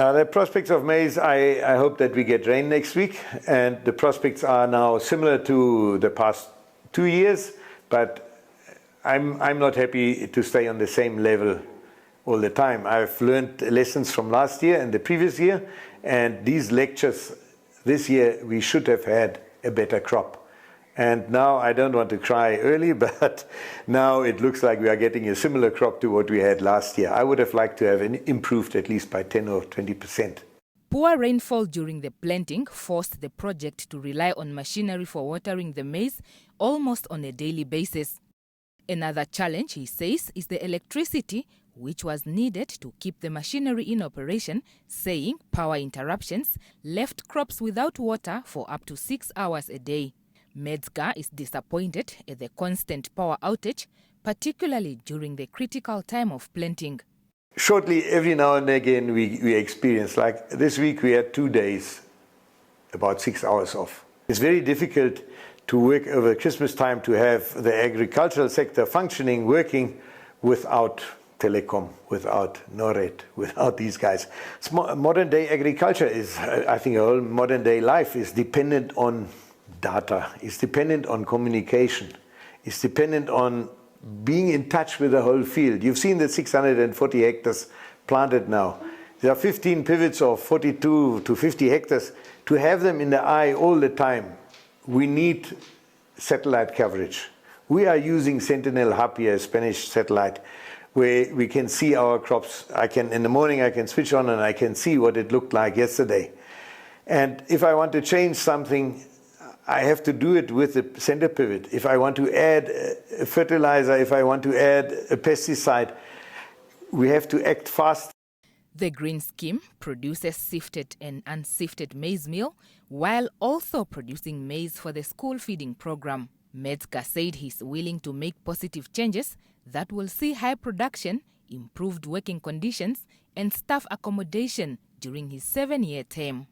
The prospects of maize, I hope that we get rain next week, and the prospects are now similar to the past 2 years, but I'm not happy to stay on the same level all the time. I've learned lessons from last year and the previous year, and these lectures this year we should have had a better crop. And now I don't want to cry early, but now it looks like we are getting a similar crop to what we had last year. I would have liked to have improved at least by 10 or 20%. Poor rainfall during the planting forced the project to rely on machinery for watering the maize almost on a daily basis. Another challenge, he says, is the electricity, which was needed to keep the machinery in operation, saying power interruptions left crops without water for up to 6 hours a day. Metzger is disappointed at the constant power outage, particularly during the critical time of planting. Shortly, every now and again, we experience, like this week we had 2 days, about 6 hours off. It's very difficult to work over Christmas time to have the agricultural sector functioning, working without telecom, without NORAD, without these guys. Modern day agriculture is, I think, a whole modern day life is dependent on data, is dependent on communication, is dependent on being in touch with the whole field. You've seen the 640 hectares planted now. There are 15 pivots of 42 to 50 hectares. To have them in the eye all the time, we need satellite coverage. We are using Sentinel Hub here, a Spanish satellite, where we can see our crops. In the morning I can switch on and I can see what it looked like yesterday. And if I want to change something, I have to do it with the center pivot. If I want to add a fertilizer, if I want to add a pesticide, we have to act fast. The Green Scheme produces sifted and unsifted maize meal, while also producing maize for the school feeding program. Metzger said he's willing to make positive changes that will see high production, improved working conditions, and staff accommodation during his 7-year term.